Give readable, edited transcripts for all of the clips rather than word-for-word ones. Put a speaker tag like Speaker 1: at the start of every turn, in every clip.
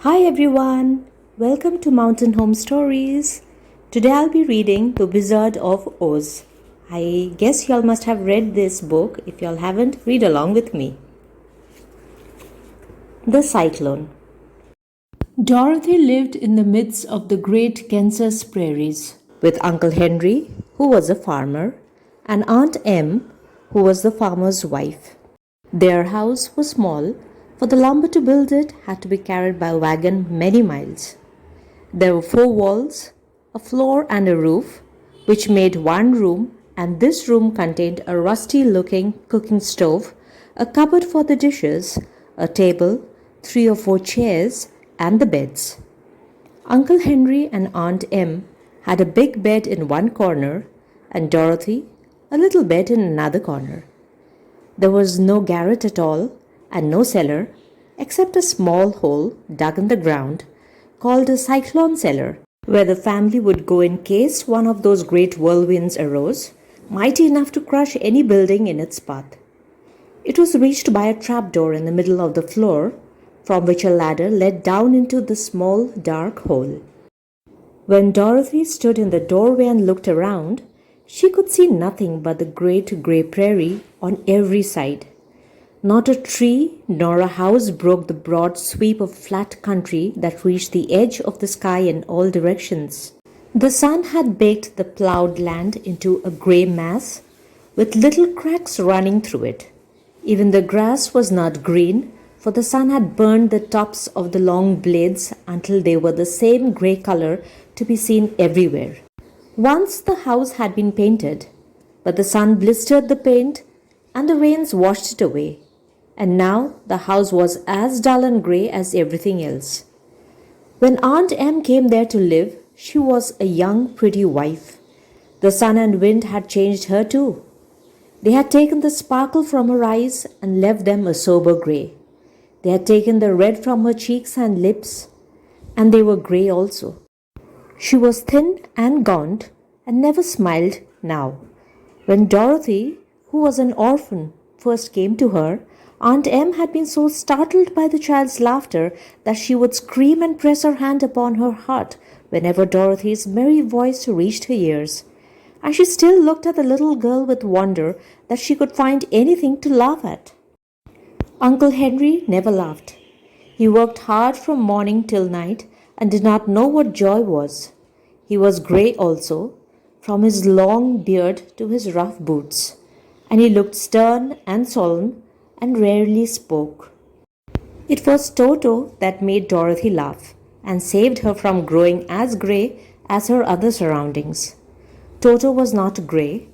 Speaker 1: Hi everyone, welcome to Mountain Home Stories. Today I'll be reading The Wizard of Oz. I guess y'all must have read this book. If y'all haven't, read along with me. The Cyclone. Dorothy lived in the midst of the great Kansas prairies with Uncle Henry, who was a farmer, and Aunt Em, who was the farmer's wife. Their house was small, for the lumber to build it had to be carried by a wagon many miles. There were 4 walls, a floor and a roof, which made one room, and this room contained a rusty-looking cooking stove, a cupboard for the dishes, a table, 3 or 4 chairs, and the beds. Uncle Henry and Aunt Em had a big bed in one corner, and Dorothy a little bed in another corner. There was no garret at all, and no cellar, except a small hole dug in the ground called a cyclone cellar, where the family would go in case one of those great whirlwinds arose, mighty enough to crush any building in its path. It was reached by a trapdoor in the middle of the floor, from which a ladder led down into the small, dark hole. When Dorothy stood in the doorway and looked around, she could see nothing but the great grey prairie on every side. Not a tree nor a house broke the broad sweep of flat country that reached the edge of the sky in all directions. The sun had baked the ploughed land into a grey mass, with little cracks running through it. Even the grass was not green, for the sun had burned the tops of the long blades until they were the same grey colour to be seen everywhere. Once the house had been painted, but the sun blistered the paint and the rains washed it away. And now the house was as dull and grey as everything else. When Aunt Em came there to live, she was a young, pretty wife. The sun and wind had changed her too. They had taken the sparkle from her eyes and left them a sober grey. They had taken the red from her cheeks and lips, and they were grey also. She was thin and gaunt and never smiled now. When Dorothy, who was an orphan, first came to her, Aunt Em had been so startled by the child's laughter that she would scream and press her hand upon her heart whenever Dorothy's merry voice reached her ears. And she still looked at the little girl with wonder that she could find anything to laugh at. Uncle Henry never laughed. He worked hard from morning till night and did not know what joy was. He was grey also, from his long beard to his rough boots, and he looked stern and solemn and rarely spoke. It was Toto that made Dorothy laugh and saved her from growing as grey as her other surroundings. Toto was not grey.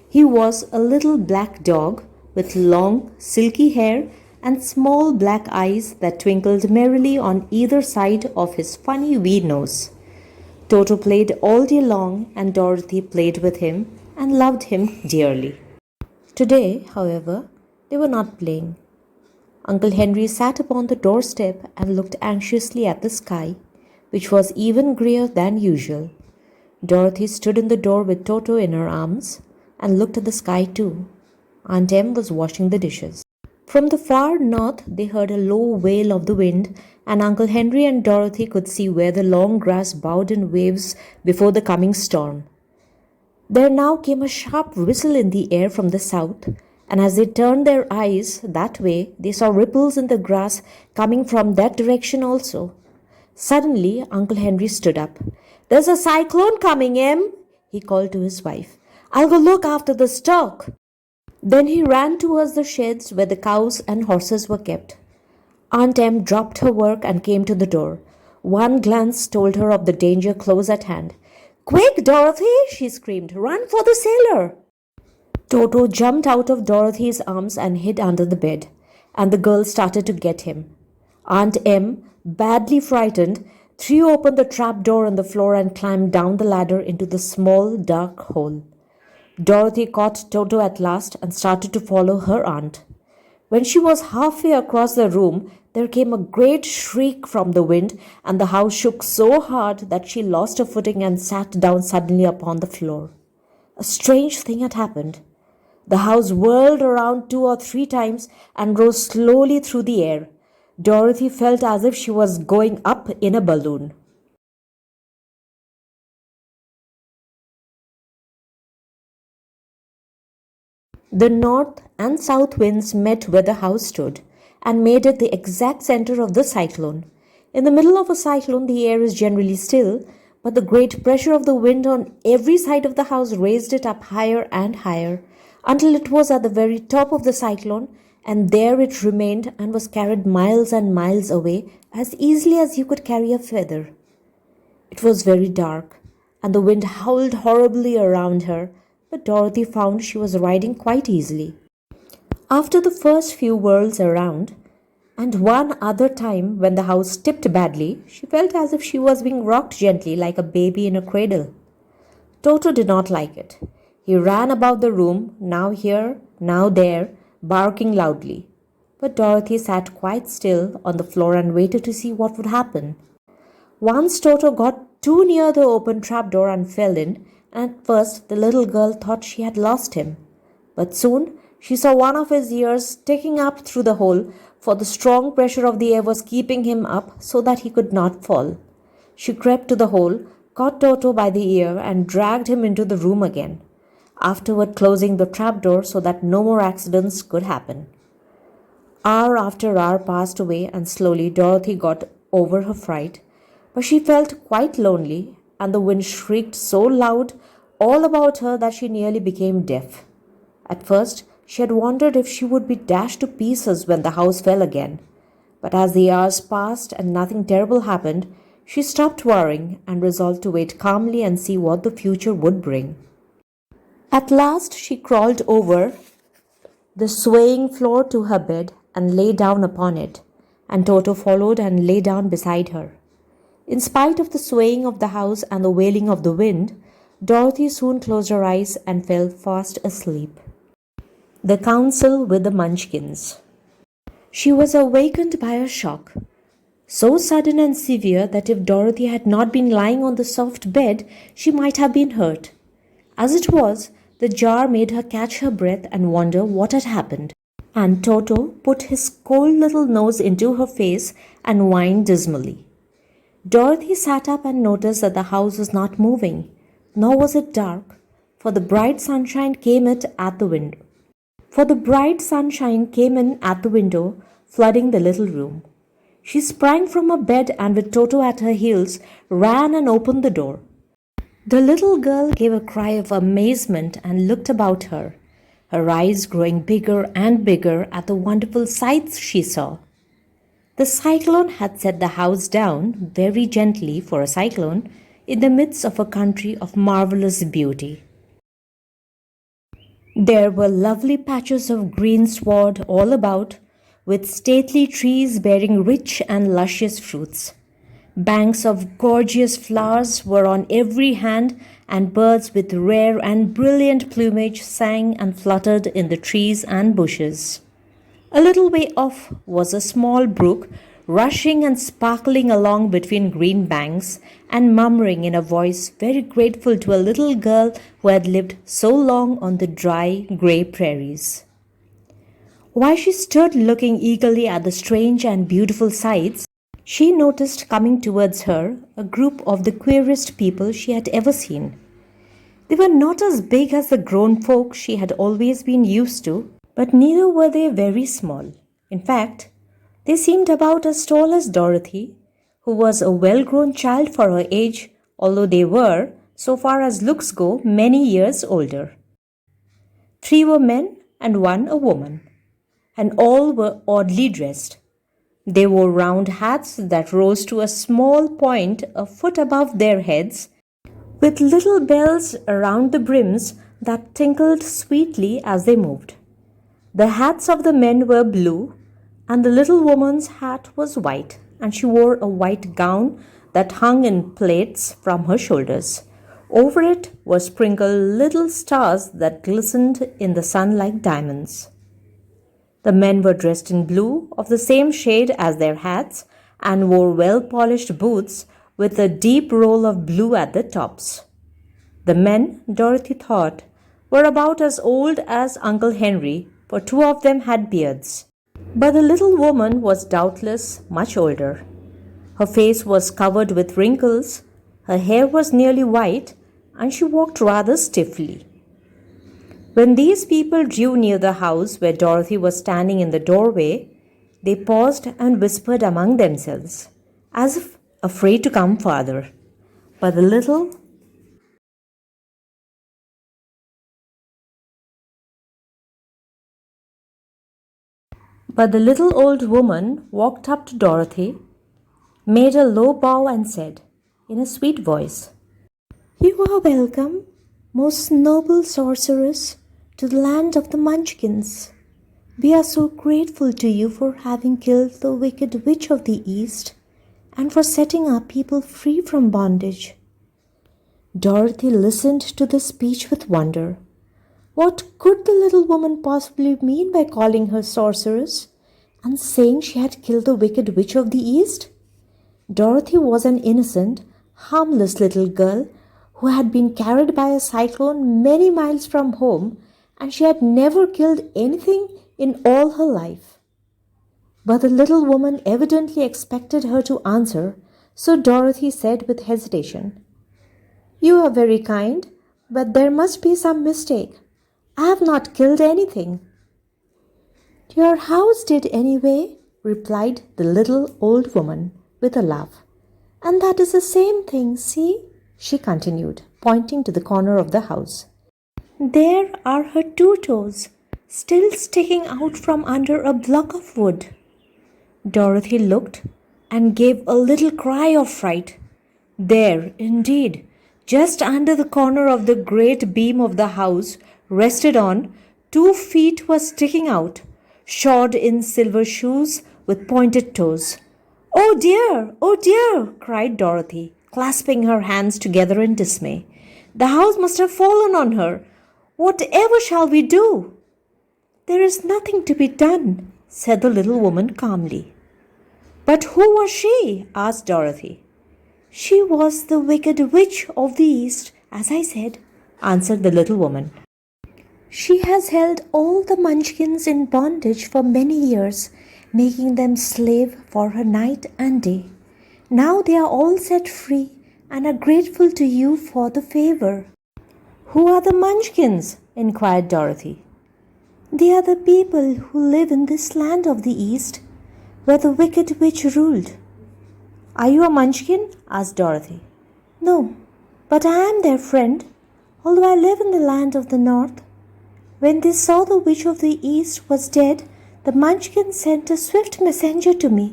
Speaker 1: He was a little black dog with long, silky hair and small black eyes that twinkled merrily on either side of his funny wee nose. Toto played all day long, and Dorothy played with him and loved him dearly. Today, however, they were not playing. Uncle Henry sat upon the doorstep and looked anxiously at the sky, which was even greyer than usual. Dorothy stood in the door with Toto in her arms and looked at the sky too. Aunt Em was washing the dishes. From the far north they heard a low wail of the wind, and Uncle Henry and Dorothy could see where the long grass bowed in waves before the coming storm. There now came a sharp whistle in the air from the south, and as they turned their eyes that way, they saw ripples in the grass coming from that direction also. Suddenly, Uncle Henry stood up. "There's a cyclone coming, Em," he called to his wife. "I'll go look after the stock." Then he ran towards the sheds where the cows and horses were kept. Aunt Em dropped her work and came to the door. One glance told her of the danger close at hand. "Quick, Dorothy!" she screamed. "Run for the cellar!" Toto jumped out of Dorothy's arms and hid under the bed, and the girl started to get him. Aunt Em, badly frightened, threw open the trapdoor in the floor and climbed down the ladder into the small, dark hole. Dorothy caught Toto at last and started to follow her aunt. When she was halfway across the room, there came a great shriek from the wind, and the house shook so hard that she lost her footing and sat down suddenly upon the floor. A strange thing had happened. The house whirled around 2 or 3 times and rose slowly through the air. Dorothy felt as if she was going up in a balloon. The north and south winds met where the house stood and made it the exact center of the cyclone. In the middle of a cyclone, the air is generally still, but the great pressure of the wind on every side of the house raised it up higher and higher until it was at the very top of the cyclone, and there it remained and was carried miles and miles away as easily as you could carry a feather. It was very dark, and the wind howled horribly around her, but Dorothy found she was riding quite easily. After the first few whirls around, and one other time when the house tipped badly, she felt as if she was being rocked gently like a baby in a cradle. Toto did not like it. He ran about the room, now here, now there, barking loudly. But Dorothy sat quite still on the floor and waited to see what would happen. Once Toto got too near the open trapdoor and fell in, and at first the little girl thought she had lost him. But soon she saw one of his ears sticking up through the hole, for the strong pressure of the air was keeping him up so that he could not fall. She crept to the hole, caught Toto by the ear, and dragged him into the room again, afterward closing the trapdoor so that no more accidents could happen. Hour after hour passed away, and slowly Dorothy got over her fright, but she felt quite lonely, and the wind shrieked so loud all about her that she nearly became deaf. At first, she had wondered if she would be dashed to pieces when the house fell again. But as the hours passed and nothing terrible happened, she stopped worrying and resolved to wait calmly and see what the future would bring. At last, she crawled over the swaying floor to her bed and lay down upon it, and Toto followed and lay down beside her. In spite of the swaying of the house and the wailing of the wind, Dorothy soon closed her eyes and fell fast asleep. The Council with the Munchkins. She was awakened by a shock, so sudden and severe that if Dorothy had not been lying on the soft bed, she might have been hurt. As it was, the jar made her catch her breath and wonder what had happened, and Toto put his cold little nose into her face and whined dismally. Dorothy sat up and noticed that the house was not moving, nor was it dark, for the bright sunshine came in at the window. Flooding the little room. She sprang from her bed and with Toto at her heels, ran and opened the door. The little girl gave a cry of amazement and looked about her, her eyes growing bigger and bigger at the wonderful sights she saw. The cyclone had set the house down very gently for a cyclone in the midst of a country of marvelous beauty. There were lovely patches of greensward all about, with stately trees bearing rich and luscious fruits. Banks of gorgeous flowers were on every hand, and birds with rare and brilliant plumage sang and fluttered in the trees and bushes. A little way off was a small brook, rushing and sparkling along between green banks and murmuring in a voice very grateful to a little girl who had lived so long on the dry, grey prairies. While she stood looking eagerly at the strange and beautiful sights, she noticed coming towards her a group of the queerest people she had ever seen. They were not as big as the grown folk she had always been used to, but neither were they very small. In fact, they seemed about as tall as Dorothy, who was a well-grown child for her age, although they were, so far as looks go, many years older. 3 were men and 1 a woman, and all were oddly dressed. They wore round hats that rose to a small point a foot above their heads, with little bells around the brims that tinkled sweetly as they moved. The hats of the men were blue, and the little woman's hat was white, and she wore a white gown that hung in plaits from her shoulders. Over it were sprinkled little stars that glistened in the sun like diamonds. The men were dressed in blue of the same shade as their hats and wore well-polished boots with a deep roll of blue at the tops. The men, Dorothy thought, were about as old as Uncle Henry, for 2 of them had beards. But the little woman was doubtless much older. Her face was covered with wrinkles, her hair was nearly white, and she walked rather stiffly. When these people drew near the house where Dorothy was standing in the doorway, they paused and whispered among themselves, as if afraid to come farther. But the little old woman walked up to Dorothy, made a low bow, and said, in a sweet voice, "You are welcome, most noble sorceress, to the land of the Munchkins. We are so grateful to you for having killed the wicked witch of the East and for setting our people free from bondage." Dorothy listened to the speech with wonder. What could the little woman possibly mean by calling her sorceress and saying she had killed the wicked witch of the East? Dorothy was an innocent, harmless little girl who had been carried by a cyclone many miles from home, and she had never killed anything in all her life. But the little woman evidently expected her to answer, so Dorothy said with hesitation, "You are very kind, but there must be some mistake. I have not killed anything." "Your house did anyway," replied the little old woman with a laugh. "And that is the same thing, see?" she continued, pointing to the corner of the house. "There are her 2 toes, still sticking out from under a block of wood." Dorothy looked and gave a little cry of fright. There, indeed, just under the corner of the great beam of the house rested on, 2 feet were sticking out, shod in silver shoes with pointed toes. "Oh dear! Oh dear!" cried Dorothy, clasping her hands together in dismay. "The house must have fallen on her. Whatever shall we do?" "There is nothing to be done," said the little woman calmly. "But who was she?" asked Dorothy. "She was the wicked witch of the East, as I said," answered the little woman. "She has held all the Munchkins in bondage for many years, making them slave for her night and day. Now they are all set free and are grateful to you for the favor." "Who are the Munchkins?" inquired Dorothy. "They are the people who live in this land of the East, where the wicked witch ruled." "Are you a Munchkin?" asked Dorothy. "No, but I am their friend, although I live in the land of the North. When they saw the witch of the East was dead, the Munchkins sent a swift messenger to me,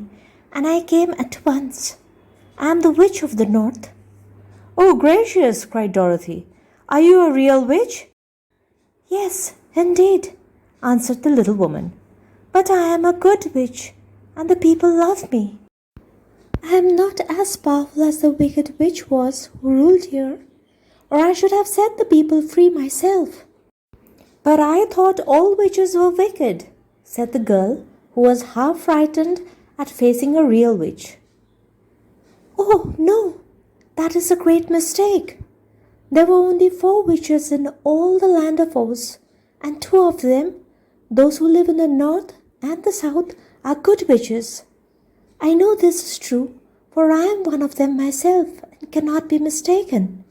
Speaker 1: and I came at once. I am the witch of the North." "Oh, gracious!" cried Dorothy. "Are you a real witch?" "Yes, indeed," answered the little woman. "But I am a good witch, and the people love me. I am not as powerful as the wicked witch was who ruled here, or I should have set the people free myself." "But I thought all witches were wicked," said the girl, who was half frightened at facing a real witch. "Oh, no, that is a great mistake. There were only 4 witches in all the land of Oz, and 2 of them, those who live in the north and the south, are good witches. I know this is true, for I am one of them myself and cannot be mistaken.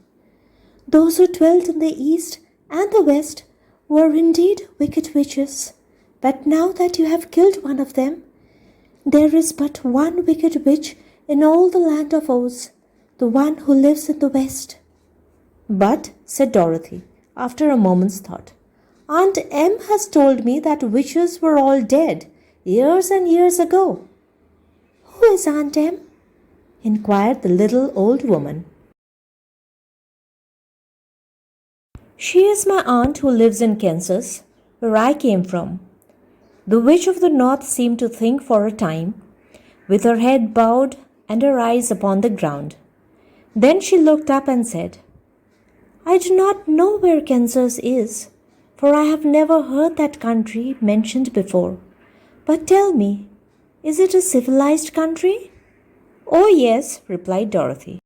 Speaker 1: Those who dwelt in the east and the west were indeed wicked witches, but now that you have killed one of them, there is but one wicked witch in all the land of Oz, the one who lives in the west." "But," said Dorothy, after a moment's thought, "Aunt Em has told me that witches were all dead years and years ago." "Who is Aunt Em?" inquired the little old woman. "She is my aunt who lives in Kansas, where I came from." The witch of the north seemed to think for a time, with her head bowed and her eyes upon the ground. Then she looked up and said, "I do not know where Kansas is, for I have never heard that country mentioned before. But tell me, is it a civilized country?" "Oh, yes," replied Dorothy.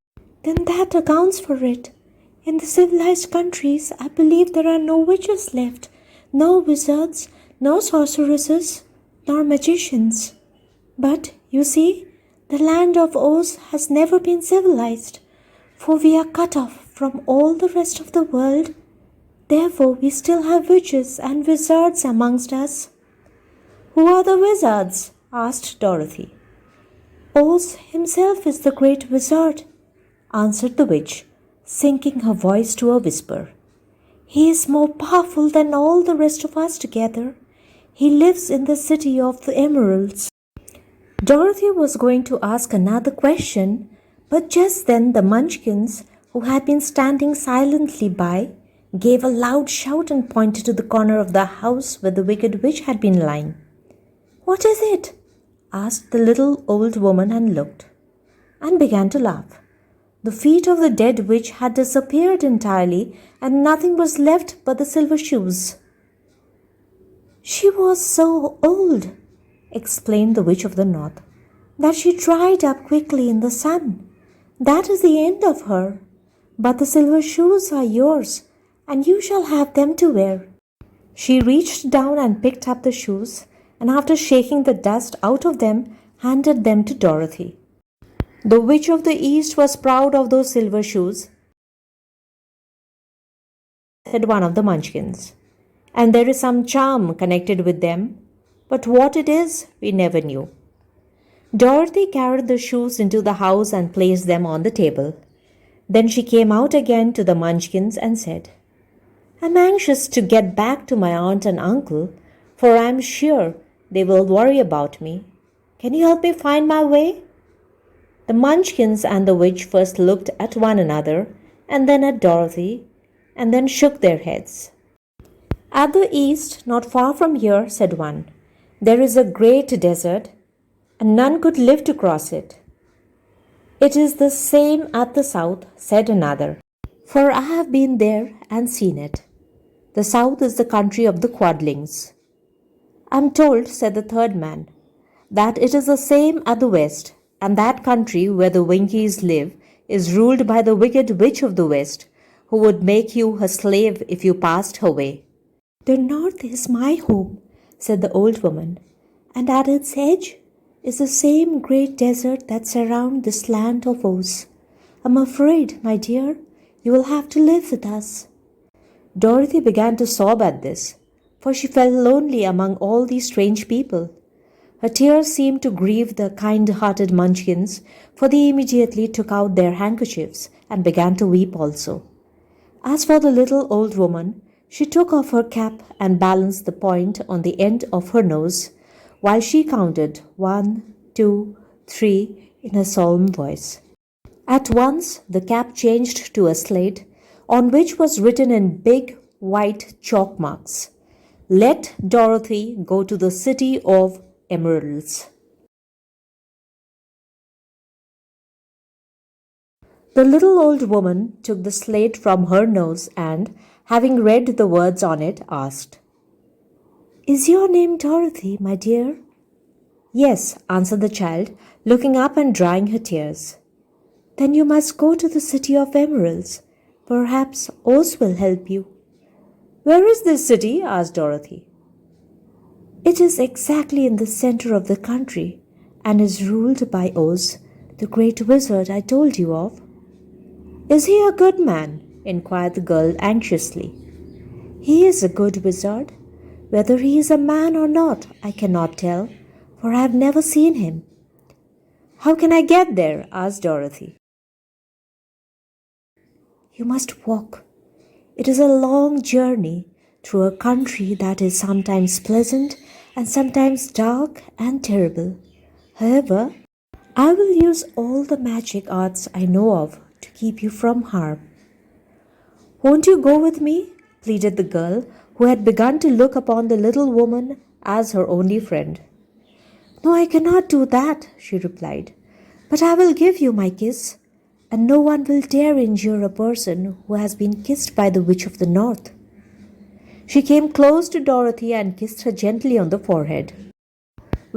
Speaker 1: "Then that accounts for it. In the civilized countries, I believe there are no witches left, no wizards, no sorceresses, nor magicians. But, you see, the land of Oz has never been civilized, for we are cut off from all the rest of the world. Therefore, we still have witches and wizards amongst us." "Who are the wizards?" asked Dorothy. "Oz himself is the great wizard," answered the witch, sinking her voice to a whisper. "He is more powerful than all the rest of us together. He lives in the city of the emeralds." Dorothy was going to ask another question, but just then the Munchkins, who had been standing silently by, gave a loud shout and pointed to the corner of the house where the wicked witch had been lying. "What is it?" asked the little old woman, and looked, and began to laugh. The feet of the dead witch had disappeared entirely, and nothing was left but the silver shoes. "She was so old," explained the Witch of the North, "that she dried up quickly in the sun. That is the end of her. But the silver shoes are yours, and you shall have them to wear." She reached down and picked up the shoes, and after shaking the dust out of them, handed them to Dorothy. "The Witch of the East was proud of those silver shoes," said one of the Munchkins, "and there is some charm connected with them, but what it is, we never knew." Dorothy carried the shoes into the house and placed them on the table. Then she came out again to the Munchkins and said, "I'm anxious to get back to my aunt and uncle, for I'm sure they will worry about me. Can you help me find my way?" The Munchkins and the witch first looked at one another, and then at Dorothy, and then shook their heads. "At the east, not far from here," said one, "there is a great desert, and none could live to cross it." "It is the same at the south," said another, "for I have been there and seen it. The south is the country of the Quadlings." "I'm told," said the third man, "that it is the same at the west, and that country where the Winkies live is ruled by the wicked witch of the west, who would make you her slave if you passed her way." "The north is my home," said the old woman, "and at its edge is the same great desert that surrounds this land of Oz. I'm afraid, my dear, you will have to live with us." Dorothy began to sob at this, for she felt lonely among all these strange people. Her tears seemed to grieve the kind-hearted Munchkins, for they immediately took out their handkerchiefs and began to weep also. As for the little old woman, she took off her cap and balanced the point on the end of her nose, while she counted 1, 2, 3 in a solemn voice. At once the cap changed to a slate, on which was written in big white chalk marks, "Let Dorothy go to the city of emeralds." The little old woman took the slate from her nose and, having read the words on it, asked, "Is your name Dorothy, my dear?" "Yes," answered the child, looking up and drying her tears. "Then you must go to the city of emeralds. Perhaps Oz will help you." "Where is this city?" asked Dorothy. "It is exactly in the center of the country and is ruled by Oz, the great wizard I told you of." "Is he a good man?" inquired the girl anxiously. "He is a good wizard. Whether he is a man or not, I cannot tell, for I have never seen him." "How can I get there?" asked Dorothy. "You must walk. It is a long journey through a country that is sometimes pleasant and sometimes dark and terrible. However, I will use all the magic arts I know of to keep you from harm." "Won't you go with me?" pleaded the girl, who had begun to look upon the little woman as her only friend. "No, I cannot do that," she replied, "but I will give you my kiss, and no one will dare injure a person who has been kissed by the Witch of the North." She came close to Dorothy and kissed her gently on the forehead.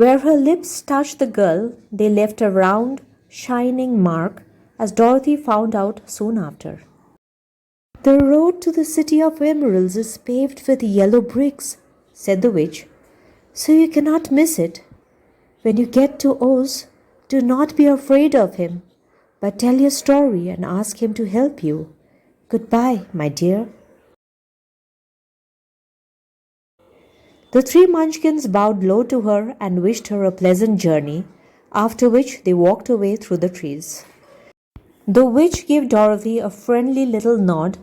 Speaker 1: Where her lips touched the girl, they left a round, shining mark, as Dorothy found out soon after. "The road to the city of emeralds is paved with yellow bricks," said the witch. so you cannot miss it. When you get to Oz, do not be afraid of him, but tell your story and ask him to help you. Goodbye, my dear. The three munchkins bowed low to her and wished her a pleasant journey, after which they walked away through the trees. The witch gave Dorothy a friendly little nod,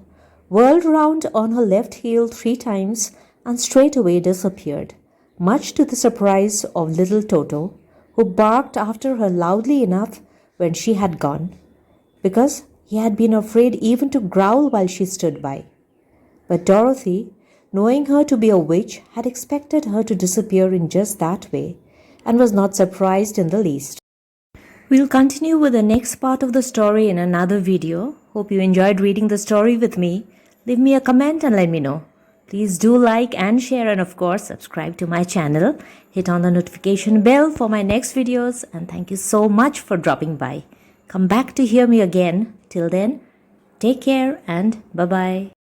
Speaker 1: whirled round on her left heel 3 times, and straightway disappeared, much to the surprise of little Toto, who barked after her loudly enough when she had gone, because he had been afraid even to growl while she stood by. But Dorothy, knowing her to be a witch, had expected her to disappear in just that way, and was not surprised in the least. We'll continue with the next part of the story in another video. Hope you enjoyed reading the story with me. Leave me a comment and let me know. Please do like and share, and of course subscribe to my channel. Hit on the notification bell for my next videos, and thank you so much for dropping by. Come back to hear me again. Till then, take care and bye-bye.